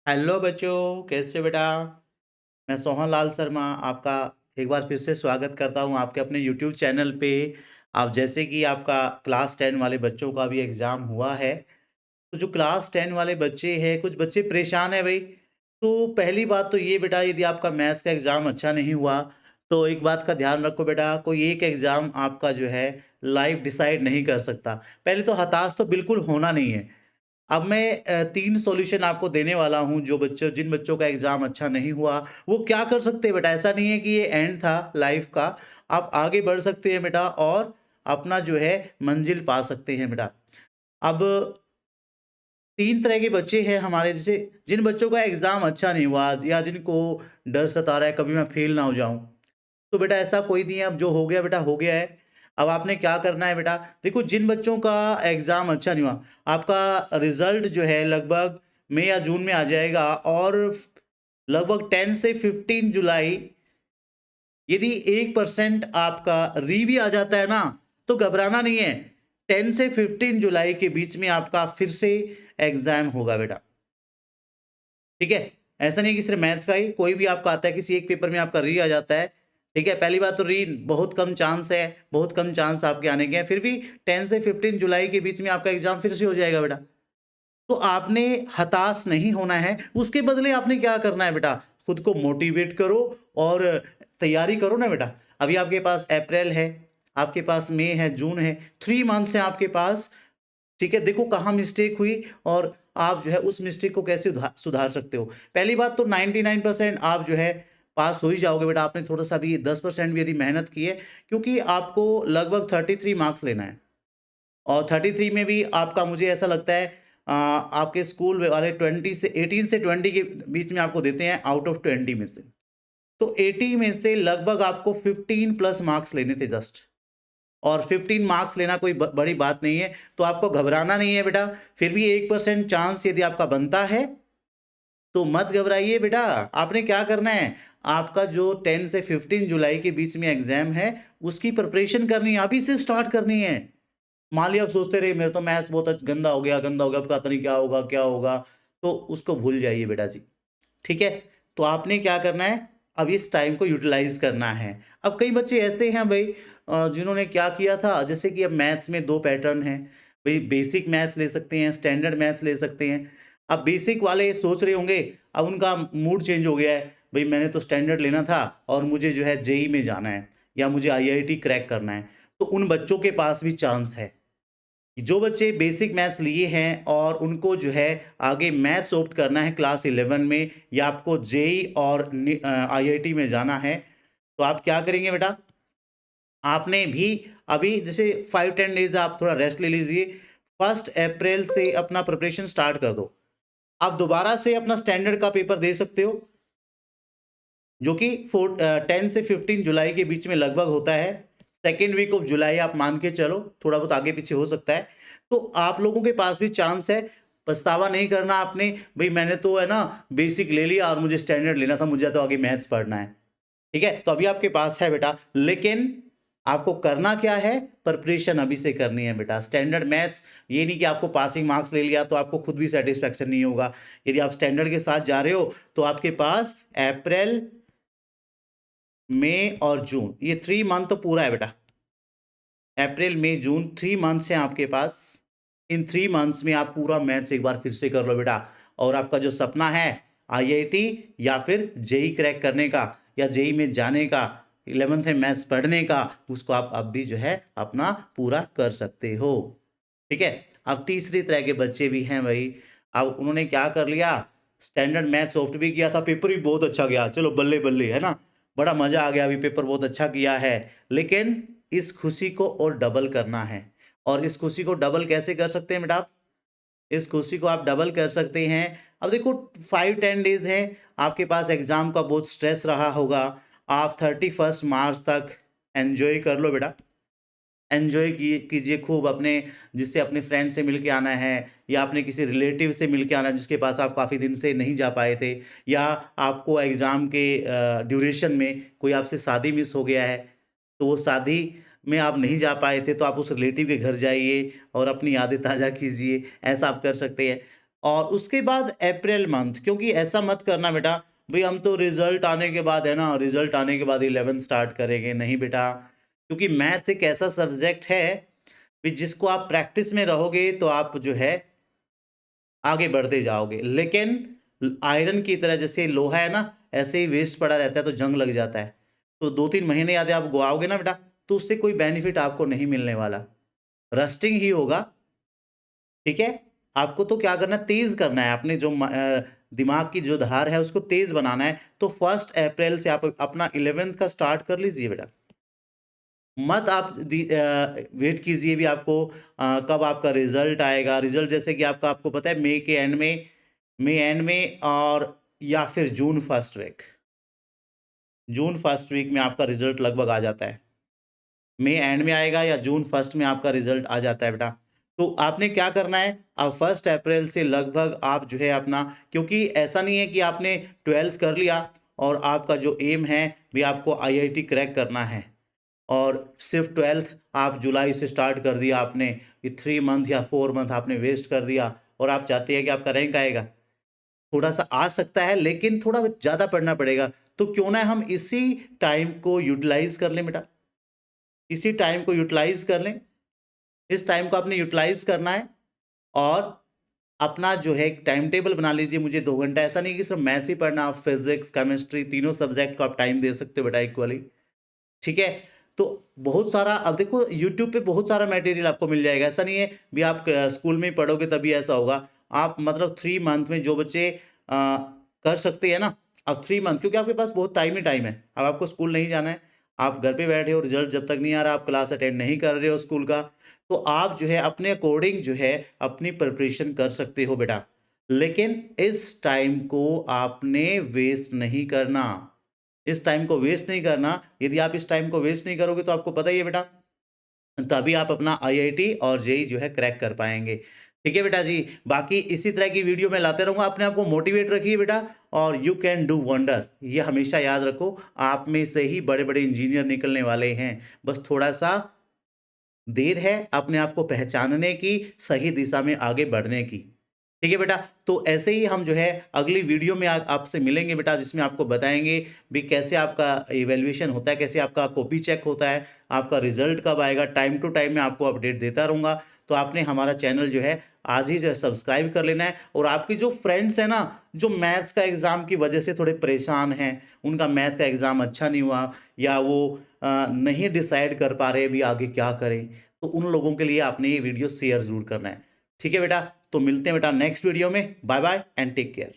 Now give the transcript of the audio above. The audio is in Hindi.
हेलो बच्चों, कैसे हो बेटा? मैं सोहन लाल शर्मा आपका एक बार फिर से स्वागत करता हूँ आपके अपने यूट्यूब चैनल पे। आप जैसे कि आपका क्लास 10 वाले बच्चों का भी एग्ज़ाम हुआ है, तो जो क्लास 10 वाले बच्चे हैं, कुछ बच्चे परेशान हैं भई। तो पहली बात तो ये बेटा, यदि आपका मैथ्स का एग्ज़ाम अच्छा नहीं हुआ, तो एक बात का ध्यान रखो बेटा, कोई एक एग्ज़ाम आपका जो है लाइफ़ डिसाइड नहीं कर सकता। पहले तो हताश तो बिल्कुल होना नहीं है। अब मैं 3 सॉल्यूशन आपको देने वाला हूँ, जो बच्चों जिन बच्चों का एग्ज़ाम अच्छा नहीं हुआ, वो क्या कर सकते हैं बेटा? ऐसा नहीं है कि ये एंड था लाइफ़ का, आप आगे बढ़ सकते हैं बेटा और अपना जो है मंज़िल पा सकते हैं बेटा। अब 3 तरह के बच्चे हैं हमारे, जैसे जिन बच्चों का एग्ज़ाम अच्छा नहीं हुआ या जिनको डर सता रहा है कभी मैं फ़ेल ना हो जाऊँ। तो बेटा ऐसा कोई नहीं है, अब जो हो गया बेटा हो गया है। अब आपने क्या करना है बेटा, देखो जिन बच्चों का एग्ज़ाम अच्छा नहीं हुआ, आपका रिज़ल्ट जो है लगभग मई या जून में आ जाएगा और लगभग 10 से 15 जुलाई, यदि 1% आपका री भी आ जाता है ना, तो घबराना नहीं है। 10 से 15 जुलाई के बीच में आपका फिर से एग्ज़ाम होगा बेटा। ठीक है? ऐसा नहीं है कि सिर्फ़ मैथ्स का ही, कोई भी आपका आता है, किसी एक पेपर में आपका री आ जाता है, ठीक है? पहली बात तो री बहुत कम चांस है, बहुत कम चांस आपके आने के हैं, फिर भी 10 से 15 जुलाई के बीच में आपका एग्ज़ाम फिर से हो जाएगा बेटा। तो आपने हताश नहीं होना है, उसके बदले आपने क्या करना है बेटा, खुद को मोटिवेट करो और तैयारी करो ना बेटा। अभी आपके पास अप्रैल है, आपके पास मई है, जून है, 3 मंथ्स हैं आपके पास। ठीक है, देखो कहाँ मिस्टेक हुई और आप जो है उस मिस्टेक को कैसे सुधार सकते हो। पहली बात तो 99% आप जो है पास हो ही जाओगे बेटा, आपने थोड़ा-सा भी 10% भी यदि मेहनत की है, क्योंकि आपको लगभग 33 मार्क्स लेना है और 33 में भी आपका मुझे ऐसा लगता है आपके स्कूल वाले 20 से 18 से 20 के बीच में आपको देते हैं आउट ऑफ 20 में से। तो 80 में से लगभग आपको 15 प्लस मार्क्स लेने थे जस्ट। और 15 मार्क्स लेना कोई बड़ी बात नहीं है, तो आपको घबराना नहीं है बेटा। फिर भी 1% चांस यदि आपका बनता है, तो मत घबराइए बेटा। आपने क्या करना है, आपका जो 10 से 15 जुलाई के बीच में एग्ज़ाम है, उसकी प्रिपरेशन करनी है, अभी से स्टार्ट करनी है। मान लिया आप सोचते रहे मेरा तो मैथ्स बहुत गंदा हो गया, अब पता नहीं क्या होगा, तो उसको भूल जाइए बेटा जी। ठीक है? तो आपने क्या करना है, अब इस टाइम को यूटिलाइज़ करना है। अब कई बच्चे ऐसे हैं भई जिन्होंने क्या किया था, जैसे कि अब मैथ्स में 2 पैटर्न हैं। भई बेसिक मैथ्स ले सकते हैं, स्टैंडर्ड मैथ्स ले सकते हैं। अब बेसिक वाले सोच रहे होंगे, अब उनका मूड चेंज हो गया है, भई मैंने तो स्टैंडर्ड लेना था और मुझे जो है जेईई में जाना है या मुझे आईआईटी क्रैक करना है। तो उन बच्चों के पास भी चांस है। जो बच्चे बेसिक मैथ्स लिए हैं और उनको जो है आगे मैथ्स ऑप्ट करना है क्लास 11 में या आपको जेईई और आईआईटी में जाना है, तो आप क्या करेंगे बेटा? आपने भी अभी जैसे 5-10 डेज़ आप थोड़ा रेस्ट ले लीजिए। 1 अप्रैल से अपना प्रिपरेशन स्टार्ट कर दो। आप दोबारा से अपना स्टैंडर्ड का पेपर दे सकते हो, जो कि 10 से 15 जुलाई के बीच में लगभग होता है। सेकंड वीक ऑफ जुलाई आप मान के चलो, थोड़ा बहुत आगे-पीछे हो सकता है। तो आप लोगों के पास भी चांस है, पछतावा नहीं करना आपने, भई मैंने तो है ना बेसिक ले लिया और मुझे स्टैंडर्ड लेना था, मुझे तो आगे मैथ्स पढ़ना है। ठीक है? तो अभी आपके पास है बेटा, लेकिन आपको करना क्या है? प्रिपरेशन अभी से करनी है बेटा। स्टैंडर्ड मैथ्स ये नहीं कि आपको पासिंग मार्क्स ले लिया तो आपको खुद भी सैटिस्फैक्शन नहीं होगा। यदि आप स्टैंडर्ड के साथ जा रहे हो, तो आपके पास अप्रैल, मई और जून, ये 3 मंथ तो पूरा है बेटा। अप्रैल, मई, जून 3 मंथ्स हैं आपके पास। इन 3 मंथ्स में आप पूरा मैथ्स एक बार फिर से कर लो बेटा और आपका जो सपना है आईआईटी या फिर जेईई क्रैक करने का या जेईई में जाने का, 11th में मैथ्स पढ़ने का, उसको आप अब भी जो है अपना पूरा कर सकते हो। ठीक है? अब तीसरी तरह के बच्चे भी हैं भई, अब उन्होंने क्या कर लिया, स्टैंडर्ड मैथ्स ऑप्ट भी किया था, पेपर भी बहुत अच्छा गया, चलो बल्ले-बल्ले, है ना? बड़ा मज़ा आ गया, अभी पेपर बहुत अच्छा किया है। लेकिन इस खुशी को और डबल करना है और इस खुशी को डबल कैसे कर सकते हैं बेटा आप? इस खुशी को आप डबल कर सकते हैं। अब देखो 5-10 डेज़ हैं, आपके पास एग्ज़ाम का बहुत स्ट्रेस रहा होगा। आप 31 मार्च तक एन्जॉय कर लो बेटा। एन्जॉय कीजिए खूब, अपने जिससे अपने फ्रेंड से मिल के आना है या अपने किसी रिलेटिव से मिल के आना है जिसके पास आप काफ़ी दिन से नहीं जा पाए थे, या आपको एग्ज़ाम के ड्यूरेशन में कोई आपसे शादी मिस हो गया है, तो वो शादी में आप नहीं जा पाए थे, तो आप उस रिलेटिव के घर जाइए और अपनी यादें ताज़ा कीजिए, ऐसा आप कर सकते हैं। और उसके बाद अप्रैल मंथ, क्योंकि ऐसा मत करना बेटा, भई हम तो रिज़ल्ट आने के बाद है ना, रिज़ल्ट आने के बाद 11th स्टार्ट करेंगे, नहीं बेटा। क्योंकि मैथ्स एक ऐसा सब्जेक्ट है, कि जिसको आप प्रैक्टिस में रहोगे तो आप जो है आगे बढ़ते जाओगे। लेकिन आयरन की तरह जैसे लोहा है ना, ऐसे ही वेस्ट पड़ा रहता है तो जंग लग जाता है। तो 2-3 महीने यदि आप गवाओगे ना बेटा, तो उससे कोई बेनिफिट आपको नहीं मिलने वाला। रस्टिंग ही होगा, ठीक है? आपको तो क्या करना है, तेज़ करना है, अपने जो दिमाग की जो धार है उसको तेज़ बनाना है। तो 1 अप्रैल से आप अपना 11th का स्टार्ट कर लीजिए बेटा। मत आप वेट कीजिए भी आपको कब आपका रिज़ल्ट आएगा। रिज़ल्ट जैसे कि आपको पता है मई एंड में और या फिर June first week. June first week में आपका रिज़ल्ट लगभग आ जाता है। मई एंड में आएगा या जून फर्स्ट में आपका रिज़ल्ट आ जाता है बेटा। तो आपने क्या करना है, अब 1 अप्रैल से लगभग आप जो है अपना, क्योंकि ऐसा नहीं है कि आपने 12th कर लिया और आपका जो एम है भी आपको आईआईटी क्रैक करना है। और सिर्फ़ 12th आप जुलाई से स्टार्ट कर दिया आपने, ये 3 मंथ या 4 मंथ आपने वेस्ट कर दिया और आप चाहते हैं कि आपका रैंक आएगा। थोड़ा-सा आ सकता है लेकिन थोड़ा ज़्यादा पढ़ना पड़ेगा। तो क्यों ना हम इसी टाइम को यूटिलाइज़ कर लें बेटा, इसी टाइम को यूटिलाइज़ कर लें। इस टाइम को आपने यूटिलाइज़ करना है और अपना जो है एक टाइम टेबल बना लीजिए, मुझे 2 घंटा, ऐसा नहीं कि सिर्फ़ मैथ्स ही पढ़ना, आप फिज़िक्स, केमिस्ट्री तीनों सब्जेक्ट को आप टाइम दे सकते हो बेटा इक्वली। ठीक है? तो बहुत सारा, अब देखो यूट्यूब पे बहुत सारा मटेरियल आपको मिल जाएगा। ऐसा नहीं है भी आप स्कूल में ही पढ़ोगे तभी ऐसा होगा। आप मतलब 3 मंथ में जो बच्चे कर सकते हैं ना, अब 3 मंथ, क्योंकि आपके पास बहुत टाइम ही टाइम है। अब आपको स्कूल नहीं जाना है, आप घर पे बैठे हो, रिज़ल्ट जब तक नहीं आ रहा, आप क्लास अटेंड नहीं कर रहे हो स्कूल का, तो आप जो है अपने अकॉर्डिंग जो है अपनी प्रिपरेशन कर सकते हो बेटा। लेकिन इस टाइम को आपने वेस्ट नहीं करना। इस टाइम को वेस्ट नहीं करना। यदि आप इस टाइम को वेस्ट नहीं करोगे तो आपको पता ही है बेटा, तभी आप अपना आईआईटी और जेईई जो है क्रैक कर पाएँगे। ठीक है बेटा जी, बाकी इसी तरह की वीडियो मैं लाते रहूँगा, अपने आप को मोटिवेट रखिए बेटा और यू कैन डू वंडर, ये हमेशा याद रखो, आप में से ही बड़े-बड़े इंजीनियर निकलने वाले हैं। बस थोड़ा-सा देर है अपने आप को पहचानने की, सही दिशा में आगे बढ़ने की। ठीक है बेटा? तो ऐसे ही हम जो है अगली वीडियो में आपसे मिलेंगे बेटा, जिसमें आपको बताएँगे भी कैसे आपका इवैल्यूएशन होता है, कैसे आपका कॉपी चेक होता है, आपका रिज़ल्ट कब आएगा, टाइम टू टाइम मैं आपको अपडेट देता रहूँगा। तो आपने हमारा चैनल जो है आज ही जो है सब्सक्राइब कर लेना है और आपके जो फ्रेंड्स हैं ना, जो मैथ्स का एग्ज़ाम की वजह से थोड़े परेशान हैं, उनका मैथ का एग्ज़ाम अच्छा नहीं हुआ या वो नहीं डिसाइड कर पा रहे अभी आगे क्या करें, तो उन लोगों के लिए आपने ये वीडियो शेयर ज़रूर करना है। ठीक है बेटा? तो मिलते हैं बेटा नेक्स्ट वीडियो में। Bye bye and take care.